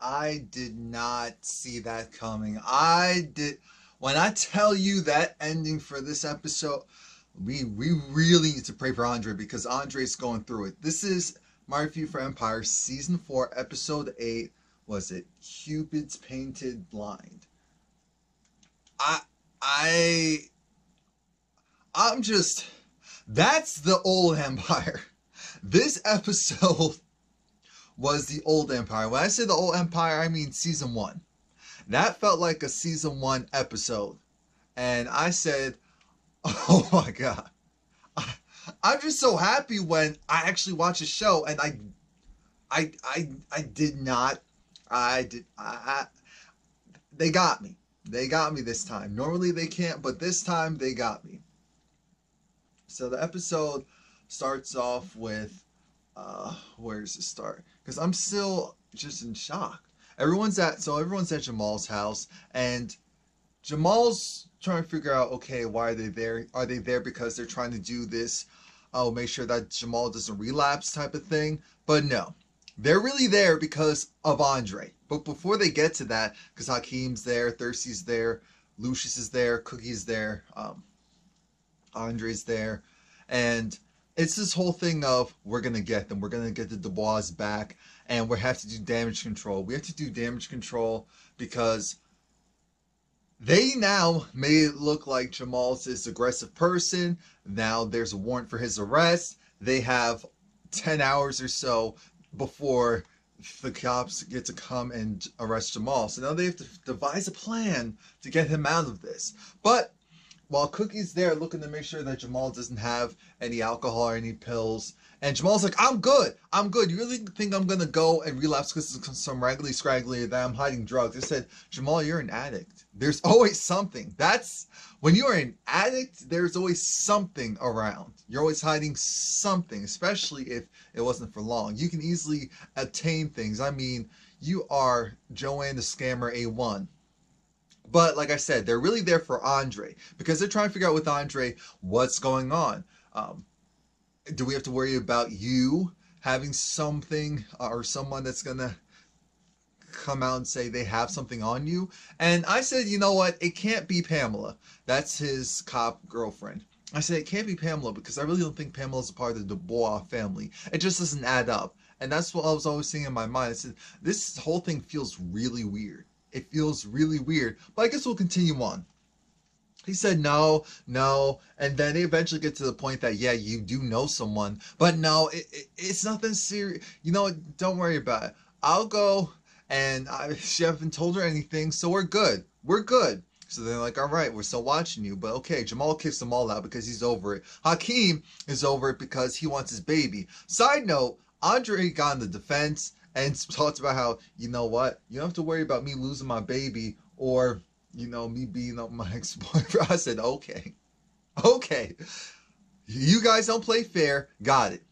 I did not see that coming. I did. When I tell you that ending for this episode, we really need to pray for Andre because Andre's going through it. This is My Review for Empire, Season 4, Episode 8. Was it Cupid's Painted Blind? I, I, I'm just. That's the old Empire. This episode was the old Empire. When I say the old Empire, I mean Season 1. That felt like a Season 1 episode. And I said, oh my God. I'm just so happy when I actually watch a show and I did not, they got me. They got me this time. Normally they can't, but this time they got me. So the episode starts off with, where does it start? Because I'm still just in shock. Everyone's at Jamal's house, and Jamal's trying to figure out, okay, why are they there? Are they there because they're trying to do this, make sure that Jamal doesn't relapse type of thing? But no, they're really there because of Andre. But before they get to that, because Hakeem's there, Thirsty's there, Lucius is there, Cookie's there, Andre's there, and it's this whole thing of we're gonna get them, we're gonna get the Dubois back, and we have to do damage control. We have to do damage control because they now made it look like Jamal's this aggressive person. Now there's a warrant for his arrest. They have 10 hours or so before the cops get to come and arrest Jamal. So now they have to devise a plan to get him out of this. But while Cookie's there looking to make sure that Jamal doesn't have any alcohol or any pills, and Jamal's like, I'm good. You really think I'm going to go and relapse because of some raggedy scraggly that I'm hiding drugs? They said, Jamal, you're an addict. There's always something. When you're an addict, there's always something around. You're always hiding something, especially if it wasn't for long. You can easily attain things. I mean, you are Joanne the Scammer A1. But like I said, they're really there for Andre because they're trying to figure out with Andre what's going on. Do we have to worry about you having something or someone that's going to come out and say they have something on you? And I said, you know what? It can't be Pamela. That's his cop girlfriend. I said, it can't be Pamela because I really don't think Pamela's a part of the Dubois family. It just doesn't add up. And that's what I was always saying in my mind. I said, this whole thing feels really weird. It feels really weird. But I guess we'll continue on. He said no, and then they eventually get to the point that, yeah, you do know someone, but no, it's nothing serious. You know, don't worry about it. I'll go, and she haven't told her anything, so we're good. We're good. So they're like, all right, we're still watching you, but okay, Jamal kicks them all out because he's over it. Hakeem is over it because he wants his baby. Side note, Andre got in the defense and talked about how, you know what, you don't have to worry about me losing my baby or, you know, me being up my ex-boyfriend. I said, okay. You guys don't play fair. Got it.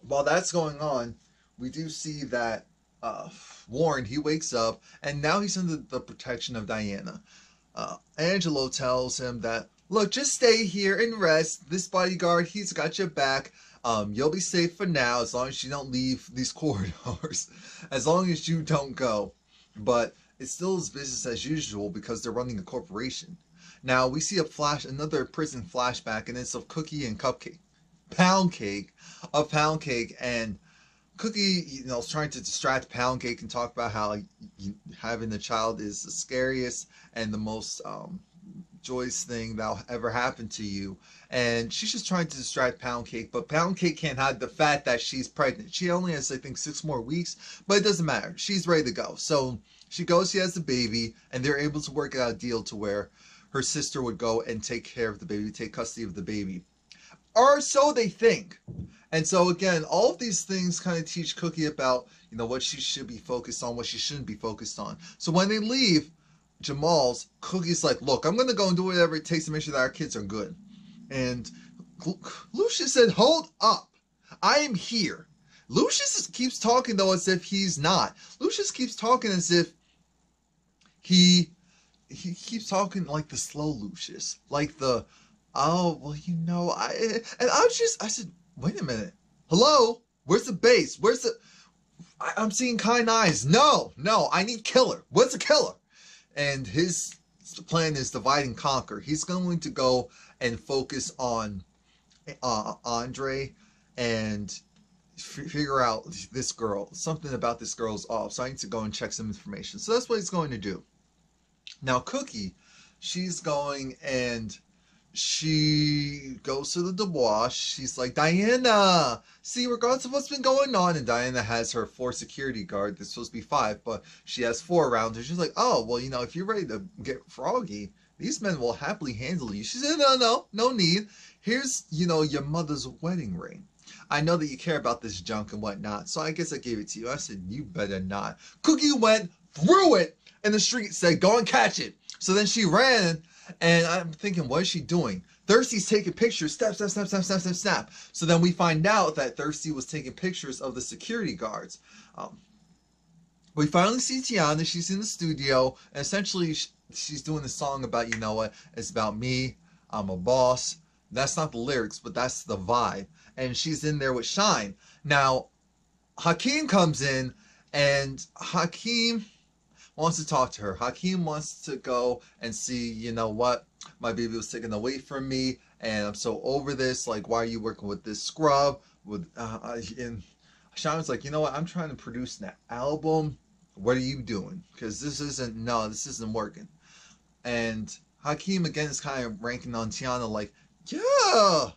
While that's going on, we do see that Warren, he wakes up, and now he's under the protection of Diana. Angelo tells him that, look, just stay here and rest. This bodyguard, he's got your back. You'll be safe for now as long as you don't leave these corridors. As long as you don't go. But it still is business as usual because they're running a corporation. Now we see another prison flashback, and it's of Cookie and Cupcake. Pound Cake, and Cookie, you know, is trying to distract Pound Cake and talk about how having a child is the scariest and the most joyous thing that'll ever happen to you. And she's just trying to distract Pound Cake, but Pound Cake can't hide the fact that she's pregnant. She only has, I think, 6 more weeks, but it doesn't matter. She's ready to go. So she goes, she has the baby, and they're able to work out a deal to where her sister would go and take care of the baby, take custody of the baby. Or so they think. And so again, all of these things kind of teach Cookie about, you know, what she should be focused on, what she shouldn't be focused on. So when they leave Jamal's, Cookie's like, look, I'm going to go and do whatever it takes to make sure that our kids are good. And Lucius said, hold up. I am here. Lucius keeps talking, though, as if he's not. Lucius keeps talking as if he keeps talking like the slow Lucius. Like the, oh, well, you know, I said, wait a minute. Hello? Where's the base? I'm seeing kind eyes. No, I need killer. What's a killer? And his plan is divide and conquer. He's going to go and focus on Andre and figure out this girl. Something about this girl's off. So I need to go and check some information. So that's what he's going to do. Now Cookie, she's going and she goes to the Dubois. She's like, Diana, see, regardless of what's been going on, and Diana has her 4 security guard. There's supposed to be 5, but she has 4 around her. She's like, oh, well, if you're ready to get froggy, these men will happily handle you. She said, no need. Here's, your mother's wedding ring. I know that you care about this junk and whatnot, so I guess I gave it to you. I said, you better not. Cookie went, threw it in the street, said, go and catch it. So then she ran, and I'm thinking, what is she doing? Thirsty's taking pictures, snap. So then we find out that Thirsty was taking pictures of the security guards. We finally see Tiana. She's in the studio, and essentially she's doing a song about, it's about me, I'm a boss. That's not the lyrics, but that's the vibe. And she's in there with Shine. Now, Hakeem comes in, and Hakeem wants to talk to her. Hakeem wants to go and see, what? My baby was taken away from me, and I'm so over this. Like, why are you working with this scrub? And Shine was like, you know what? I'm trying to produce an album. What are you doing? Because this isn't working. And Hakeem, again, is kind of ranking on Tiana like, yeah,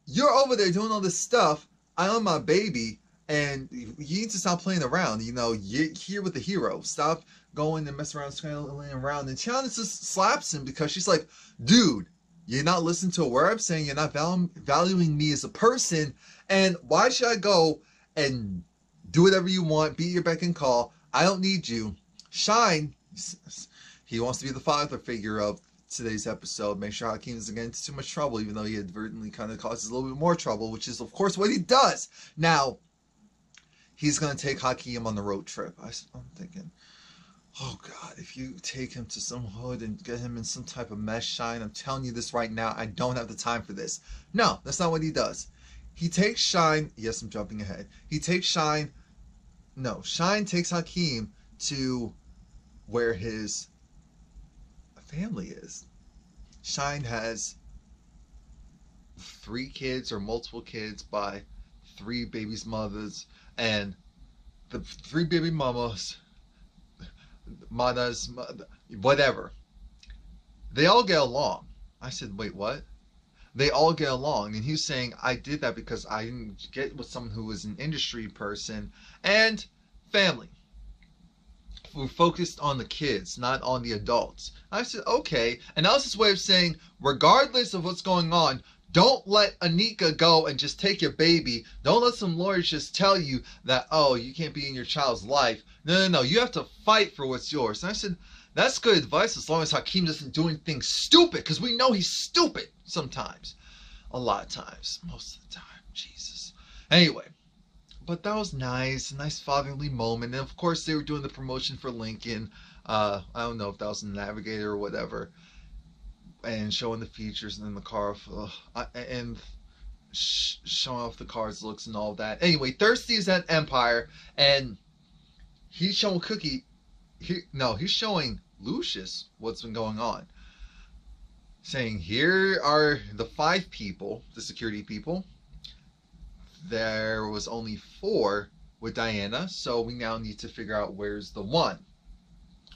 you're over there doing all this stuff. I own my baby, and you need to stop playing around. You're here with the hero. Stop going and messing around, scrambling around. And Tiana just slaps him because she's like, dude, you're not listening to a word I'm saying. You're not valuing me as a person. And why should I go and do whatever you want, be your beck and call? I don't need you. Shine, he wants to be the father figure of today's episode. Make sure Hakeem doesn't get into too much trouble, even though he advertently kind of causes a little bit more trouble, which is, of course, what he does. Now, he's going to take Hakeem on the road trip. I'm thinking, oh, God, if you take him to some hood and get him in some type of mess, Shine, I'm telling you this right now, I don't have the time for this. No, that's not what he does. He takes Shine. Yes, I'm jumping ahead. Shine takes Hakeem to where his family is. Shine has 3 kids or multiple kids by 3 babies' mothers, and the 3 baby mamas, whatever, they all get along. I said, wait, what? They all get along. And he's saying, I did that because I didn't get with someone who was an industry person and family. We're focused on the kids, not on the adults. I said, okay. And that was his way of saying, regardless of what's going on, don't let Anika go and just take your baby. Don't let some lawyers just tell you that, oh, you can't be in your child's life. No. You have to fight for what's yours. And I said, that's good advice as long as Hakeem doesn't do anything stupid, because we know he's stupid sometimes. A lot of times. Most of the time. Jesus. Anyway. But that was nice. A nice fatherly moment. And of course, they were doing the promotion for Lincoln. I don't know if that was in the Navigator or whatever. And showing the features and then the car. Showing off the car's looks and all that. Anyway, Thirsty is at Empire. And he's showing Cookie. He's showing Lucius what's been going on. Saying, here are the 5 people, the security people. There was only 4 with Diana, so we now need to figure out where's the 1.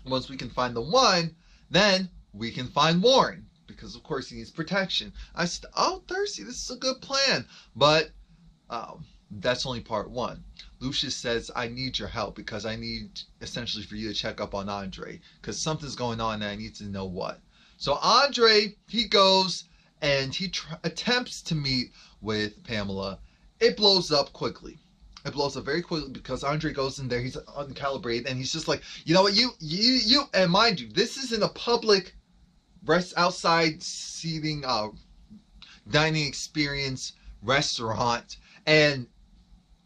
Once we can find the 1, then we can find Warren, because of course he needs protection. I said, oh, Thirsty, this is a good plan, but that's only part 1. Lucius says, I need your help, because I need essentially for you to check up on Andre, because something's going on and I need to know what. So Andre, he goes and he attempts to meet with Pamela. It blows up quickly. It blows up very quickly because Andre goes in there. He's uncalibrated, and he's just like, you know what, you, and mind you, this is in a public outside seating, dining experience restaurant, and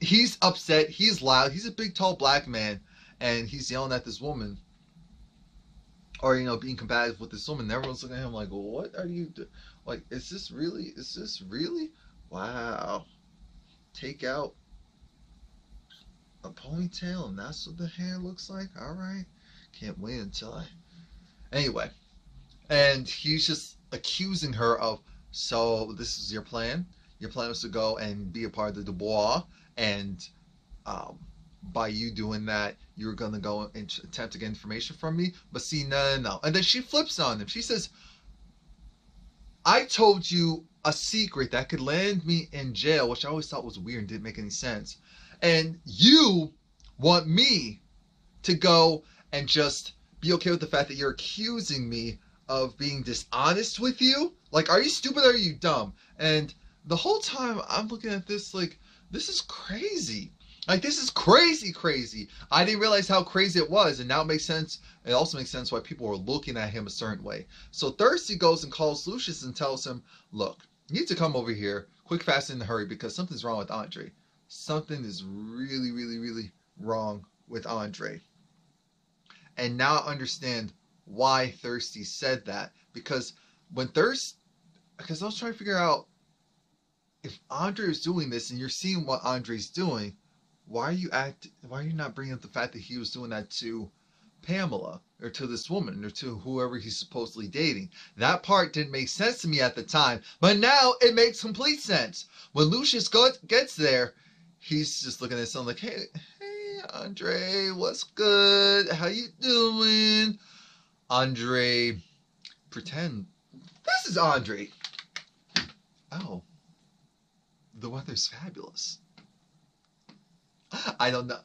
he's upset. He's loud. He's a big, tall black man, and he's yelling at this woman, or being combative with this woman. And everyone's looking at him like, well, what are you doing? Like, is this really? Wow. Take out a ponytail and that's what the hair looks like? Alright. Can't wait until I... Anyway. And he's just accusing her of, so this is your plan? Your plan was to go and be a part of the Dubois, and by you doing that, you're going to go and attempt to get information from me? But see, no. And then she flips on him. She says, I told you a secret that could land me in jail, which I always thought was weird and didn't make any sense. And you want me to go and just be okay with the fact that you're accusing me of being dishonest with you? Like, are you stupid or are you dumb? And the whole time I'm looking at this like, this is crazy. Like, this is crazy. I didn't realize how crazy it was, and now it makes sense. It also makes sense why people were looking at him a certain way. So Thirsty goes and calls Lucius and tells him, look, you need to come over here quick, fast, and in a hurry, because something's wrong with Andre. Something is really wrong with Andre. And now I understand why Thirsty said that. Because because I was trying to figure out, if Andre is doing this and you're seeing what Andre's doing, why are you not bringing up the fact that he was doing that to Pamela, or to this woman, or to whoever he's supposedly dating? That part didn't make sense to me at the time, but now it makes complete sense. When Lucius gets there, he's just looking at someone like, hey Andre, what's good? How you doing? Andre, pretend this is Andre. Oh, the weather's fabulous. I don't know.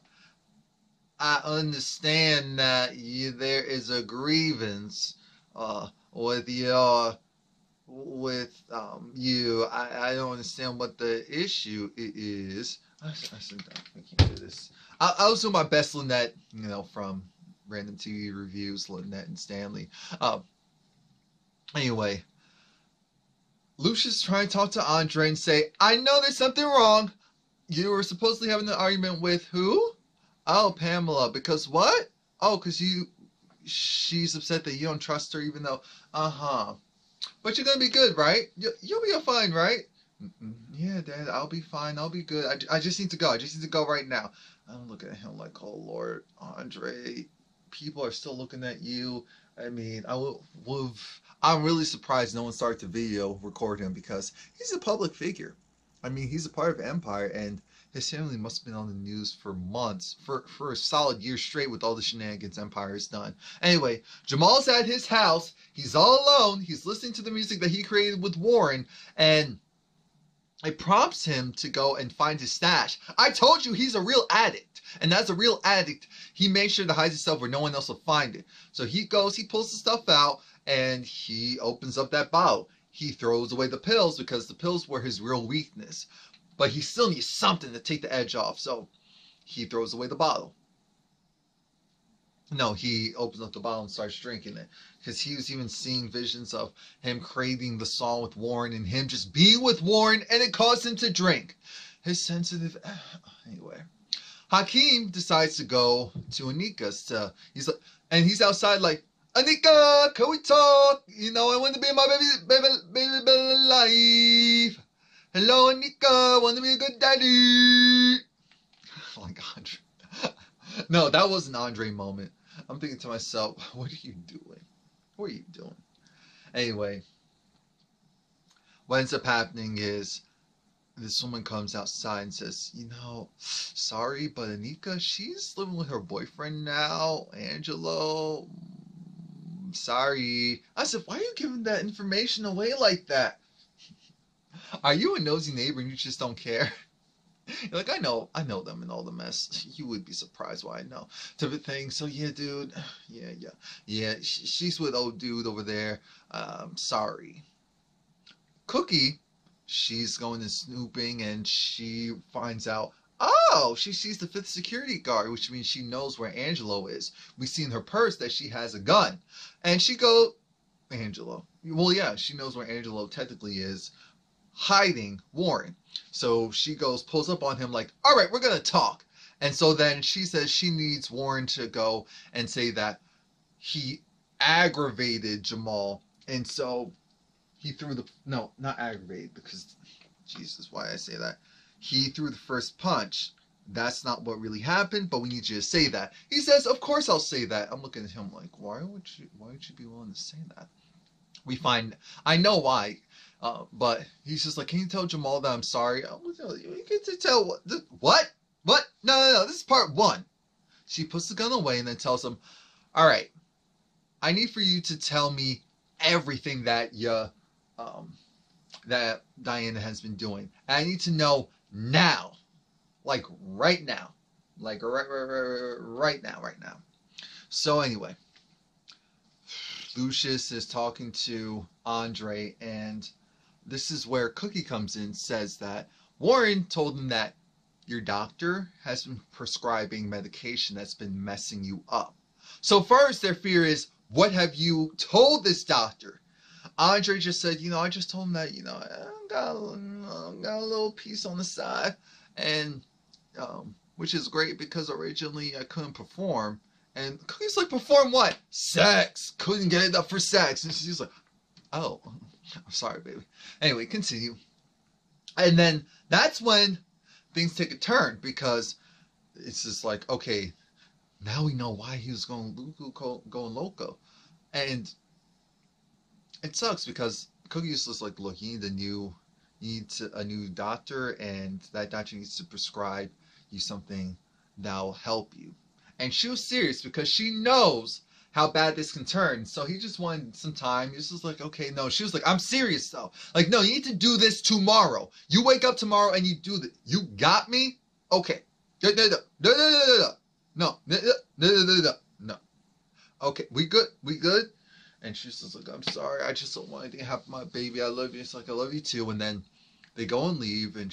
I understand that there is a grievance with you. I don't understand what the issue is. I can't do this. I was doing my best, Lynette, from Random TV Reviews, Lynette and Stanley. Anyway, Lucius trying to talk to Andre and say, I know there's something wrong. You were supposedly having an argument with who? Oh, Pamela. Because what? Oh, because she's upset that you don't trust her, even though, But you're going to be good, right? You'll be fine, right? Yeah, Dad, I'll be fine. I'll be good. I just need to go. I just need to go right now. I don't look at him like, oh, Lord, Andre, people are still looking at you. I mean, I'm really surprised no one started to video record him, because he's a public figure. I mean, he's a part of Empire, and his family must have been on the news for months, for a solid year straight, with all the shenanigans Empire has done. Anyway, Jamal's at his house. He's all alone. He's listening to the music that he created with Warren, and it prompts him to go and find his stash. I told you he's a real addict. And as a real addict, he makes sure to hide himself where no one else will find it. So he goes, he pulls the stuff out, and he opens up that bottle. He throws away the pills, because the pills were his real weakness. But he still needs something to take the edge off. So he throws away the bottle. No, he opens up the bottle and starts drinking it. Because he was even seeing visions of him creating the song with Warren, and him just being with Warren, and it caused him to drink. His sensitive... Anyway. Hakeem decides to go to Anika's. He's outside like, Anika, can we talk? I want to be in my baby life. Hello, Anika, want to be a good daddy. Oh my God. No, that was an Andre moment. I'm thinking to myself, what are you doing? What are you doing? Anyway, what ends up happening is this woman comes outside and says, sorry, but Anika, she's living with her boyfriend now, Angelo. Sorry. I said, why are you giving that information away like that? Are you a nosy neighbor and you just don't care? You're like, I know them and all the mess. You would be surprised why I know. Type of thing. So yeah, dude. Yeah. She's with old dude over there. Sorry. Cookie, she's going and snooping, and she finds out, oh, she sees the 5th security guard, which means she knows where Angelo is. We see in her purse that she has a gun. And she goes, Angelo. Well, yeah, she knows where Angelo technically is, hiding Warren. So she goes, pulls up on him like, all right, we're going to talk. And so then she says she needs Warren to go and say that he aggravated Jamal. And so he threw not aggravated, because, Jesus, why I say that? He threw the first punch that's not what really happened, but we need you to say that. He says, of course I'll say that. I'm looking at him like, why would you be willing to say that? I know why, but he's just like, can you tell Jamal that I'm sorry? You get to tell what? No, this is part one. She puts the gun away and then tells him, all right, I need for you to tell me everything that that Diana has been doing. And I need to know now. Like right now. Like right now. So anyway, Lucius is talking to Andre, and this is where Cookie comes in, says that Warren told him that your doctor has been prescribing medication that's been messing you up. So first their fear is, what have you told this doctor? Andre just said, I just told him that, I got a little piece on the side, and which is great because originally I couldn't perform. And Cookie's like, perform what? Sex. Couldn't get enough for sex. And she's like, oh, I'm sorry, baby. Anyway, continue. And then that's when things take a turn, because it's just like, okay, now we know why he was going loco. And it sucks because Cookie's just like, look, you need a new doctor, and that doctor needs to prescribe you something that'll help you. And she was serious because she knows how bad this can turn. So he just wanted some time. He was just like, okay, no. She was like, I'm serious though. Like, no, you need to do this tomorrow. You wake up tomorrow and you do this. You got me? Okay. No. Okay, we good? And she's just like, I'm sorry. I just don't want anything to happen to my baby. I love you. It's like, I love you too. And then they go and leave, and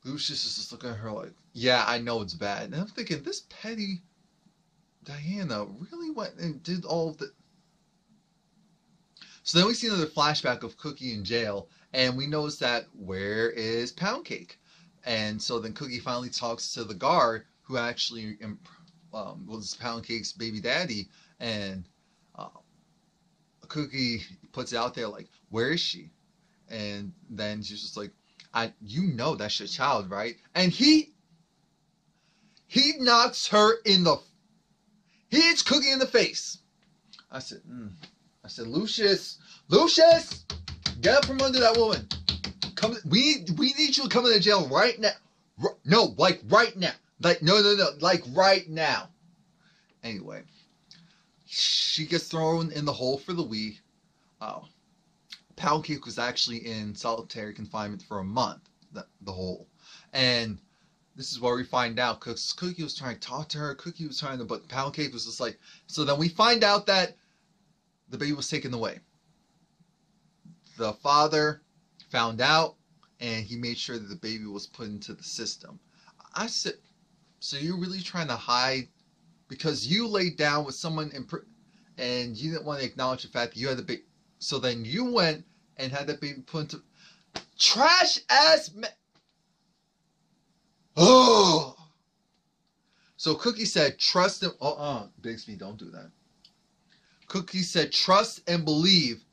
Lucius is just looking at her like, yeah, I know it's bad. And I'm thinking, this petty Diana really went and did all of the... So then we see another flashback of Cookie in jail, and we notice that, where is Pound Cake? And so then Cookie finally talks to the guard, who actually was Pound Cake's baby daddy, and Cookie puts it out there like, where is she? And then she's just like, that's your child, right? And he knocks her he hits Cookie in the face. I said, Lucius, get up from under that woman. We need you to come into jail right now. No, like right now. Like, no, like right now. Anyway, she gets thrown in the hole for the week. Pound Cake was actually in solitary confinement for a month, the hole. And this is where we find out, because Cookie was trying to talk to her, but Pound Cake was just like, so then we find out that the baby was taken away. The father found out, and he made sure that the baby was put into the system. I said, so you're really trying to hide, because you laid down with someone and you didn't want to acknowledge the fact that you had the baby. So then you went and had that baby put into trash ass Oh. So Cookie said, trust him. Bigsby, don't do that. Cookie said, trust and believe.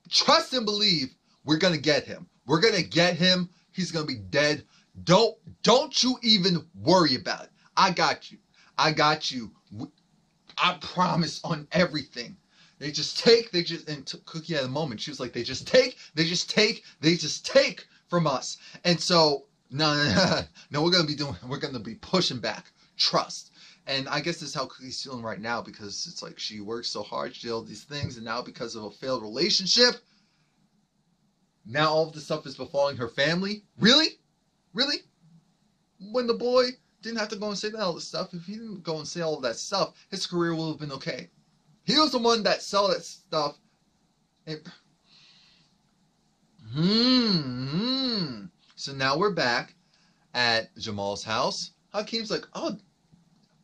Trust and believe. We're gonna get him. We're gonna get him. He's gonna be dead. Don't you even worry about it. I got you. I promise on everything. And Cookie had a moment. She was like, they just take from us. And so, no, we're gonna be pushing back. Trust. And I guess this is how Cookie's feeling right now, because it's like she worked so hard, she did all these things, and now because of a failed relationship, now all of this stuff is befalling her family. Really? When the boy didn't have to go and say all this stuff, if he didn't go and say all of that stuff, his career would have been okay. He was the one that saw that stuff. So now we're back at Jamal's house. Hakeem's like, oh,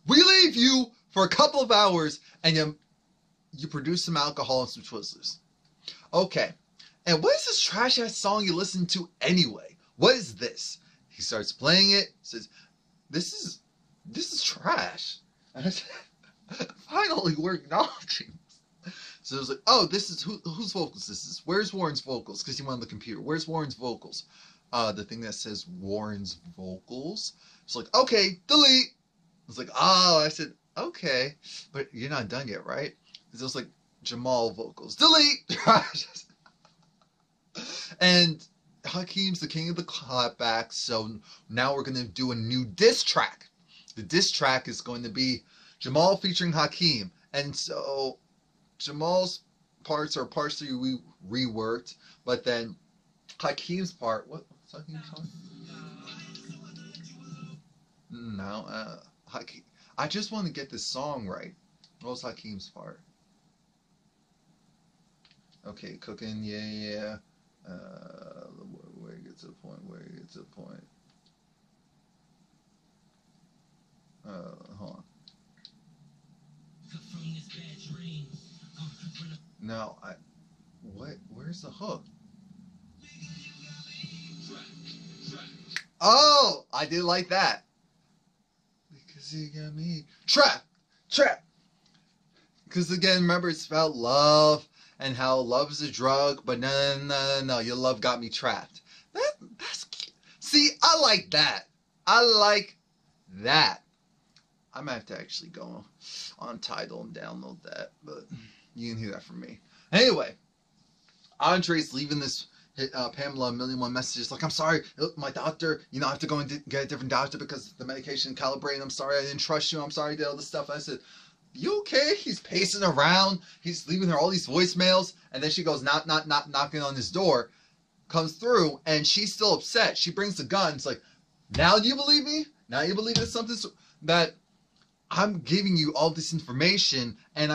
we leave you for a couple of hours, and you produce some alcohol and some Twizzlers. Okay. And what is this trash ass song you listen to anyway? What is this? He starts playing it, says, This is trash. Finally, we're acknowledging. So it was like, oh, this is whose vocals this is? Where's Warren's vocals? Because he went on the computer. Where's Warren's vocals? The thing that says Warren's vocals It's like, okay, delete. I was like, oh, I said, okay, but you're not done yet, right? It's just like Jamal vocals, delete. And Hakeem's the king of the clapbacks, so now we're gonna do a new diss track. The diss track is going to be Jamal featuring Hakeem, and so Jamal's parts are partially reworked, but then Hakeem's part, what's Hakeem's part? No, Hakeem. I just want to get this song right. What was Hakeem's part? Okay, cooking, yeah. Where you get to the point, hold on. No, where's the hook? Oh, I did like that. Because he got me trapped. Because again, remember, it's about love and how love is a drug, but no, your love got me trapped. That's cute. See, I like that. I like that. I might have to actually go on Tidal and download that, but you can hear that from me. Anyway, Andre's leaving this Pamela a million one messages like, I'm sorry, my doctor, I have to go and get a different doctor because the medication calibrated. I'm sorry I didn't trust you. I'm sorry I did all this stuff. I said, you okay? He's pacing around. He's leaving her all these voicemails. And then she goes, knocking on his door. Comes through, and she's still upset. She brings the gun. It's like, now do you believe me? Now you believe it's something that I'm giving you all this information, and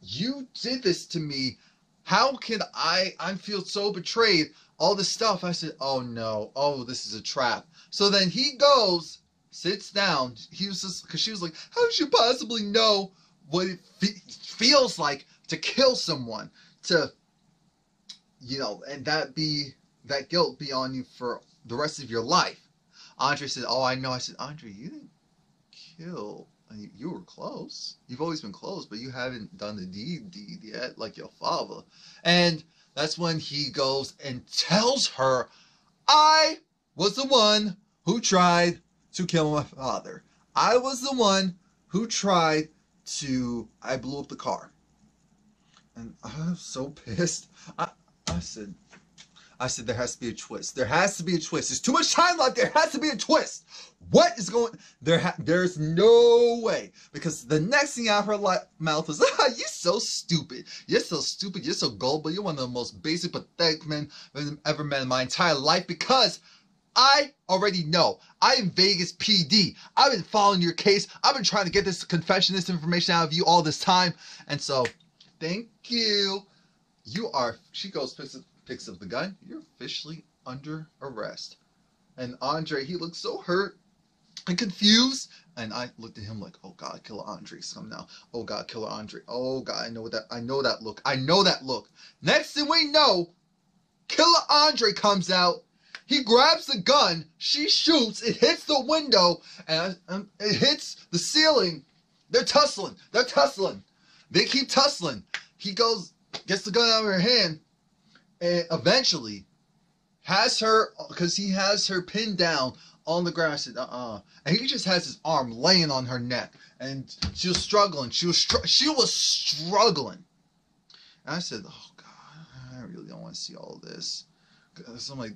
you did this to me. How can I feel so betrayed? All this stuff. I said, oh no. Oh, this is a trap. So then he goes, sits down. He was just, because she was like, how did you possibly know what it feels like to kill someone? To, and that guilt be on you for the rest of your life. Andre said, oh, I know. I said, Andre, you didn't kill. You were close. You've always been close, but you haven't done the deed yet, like your father. And that's when he goes and tells her, I was the one who tried to kill my father. I was the one who tried to... I blew up the car. And I was so pissed. I said, there has to be a twist. There has to be a twist. There's too much time left. There has to be a twist. What is going... There's no way. Because the next thing out of her mouth was, you're so stupid. You're so stupid. You're so gullible. You're one of the most basic, pathetic men I've ever met in my entire life. Because I already know. I am Vegas PD. I've been following your case. I've been trying to get this confession, this information out of you all this time. And so, thank you. You are... She goes, picks up the gun. You're officially under arrest. And Andre, he looks so hurt and confused. And I looked at him like, oh God, Killer Andre's come now. Oh God, Killer Andre. Oh God, I know that look. I know that look. Next thing we know, Killer Andre comes out. He grabs the gun. She shoots. It hits the window. And it hits the ceiling. They're tussling. They keep tussling. He goes, gets the gun out of her hand. And eventually has her, because he has her pinned down on the ground. I said, and he just has his arm laying on her neck. And she was struggling. She was struggling. And I said, oh God, I really don't want to see all this. So I'm like,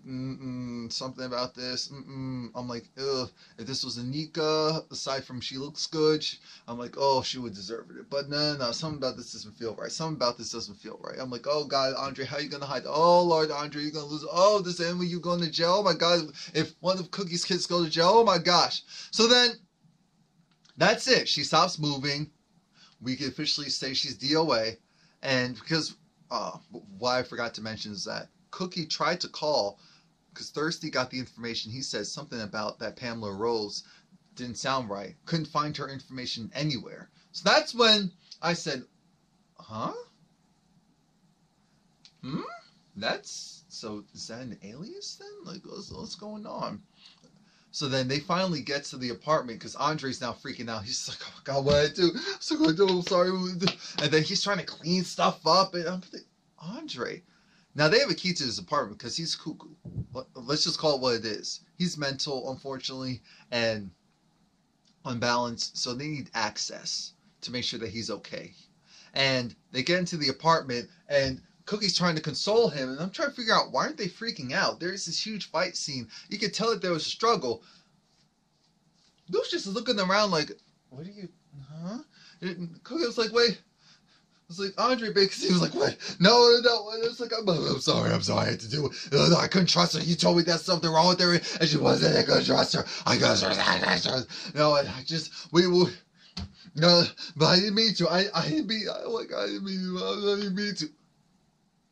something about this. I'm like, ugh. If this was Anika, aside from she looks good, I'm like, oh, she would deserve it. But no, something about this doesn't feel right. Something about this doesn't feel right. I'm like, oh God, Andre, how are you gonna hide? Oh Lord, Andre, you're gonna lose. Oh, this end when you going to jail. Oh my God, if one of Cookie's kids go to jail, oh my gosh. So then, that's it. She stops moving. We can officially say she's DOA. And because, what I forgot to mention is that Cookie tried to call because Thirsty got the information. He said something about that Pamela Rose didn't sound right. Couldn't find her information anywhere. So that's when I said, huh? So is that an alias then? Like, what's going on? So then they finally get to the apartment because Andre's now freaking out. He's like, oh my God, what did I do? I'm sorry. And then he's trying to clean stuff up. And I'm like, Andre. Now, they have a key to his apartment because he's cuckoo. Let's just call it what it is. He's mental, unfortunately, and unbalanced, so they need access to make sure that he's okay. And they get into the apartment, and Cookie's trying to console him, and I'm trying to figure out, why aren't they freaking out? There's this huge fight scene. You could tell that there was a struggle. Lucius is looking around like, what are you, huh? And Cookie was like, wait. It was like, Andre, because he was like, wait, no. It's like, I'm sorry, I had to do it. I couldn't trust her. You told me there's something wrong with her, and she wasn't. I couldn't trust her. I couldn't trust her. No, and I just, no, but I didn't mean to. I didn't mean, I didn't mean to.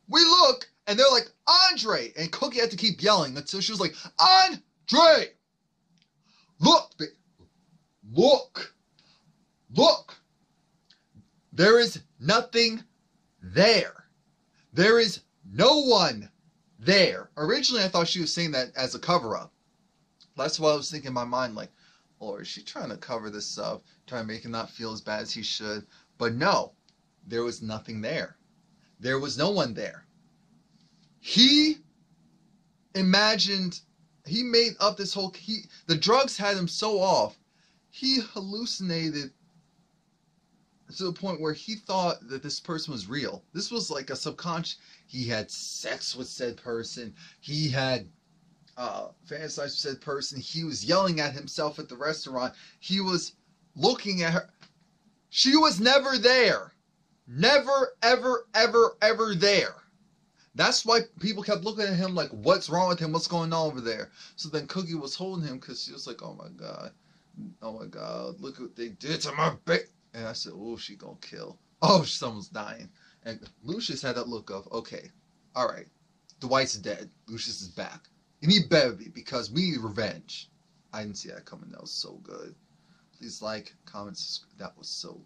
We look, and they're like, Andre, and Cookie had to keep yelling until she was like, Andre, look. There is nothing there. There is no one there. Originally, I thought she was saying that as a cover-up. That's why I was thinking in my mind, like, or is she trying to cover this up, trying to make him not feel as bad as he should? But no, there was nothing there. There was no one there. He imagined, he made up this whole, the drugs had him so off, he hallucinated to the point where he thought that this person was real. This was like a subconscious. He had sex with said person. He had fantasized with said person. He was yelling at himself at the restaurant. He was looking at her. She was never there. Never, ever, ever, ever there. That's why people kept looking at him like, what's wrong with him? What's going on over there? So then Cookie was holding him because she was like, oh my God, look what they did to my baby. And I said, oh, she gonna kill. Oh, someone's dying. And Lucius had that look of, okay, all right, Dwight's dead. Lucius is back. And he better be, because we need revenge. I didn't see that coming. That was so good. Please like, comment, subscribe. That was so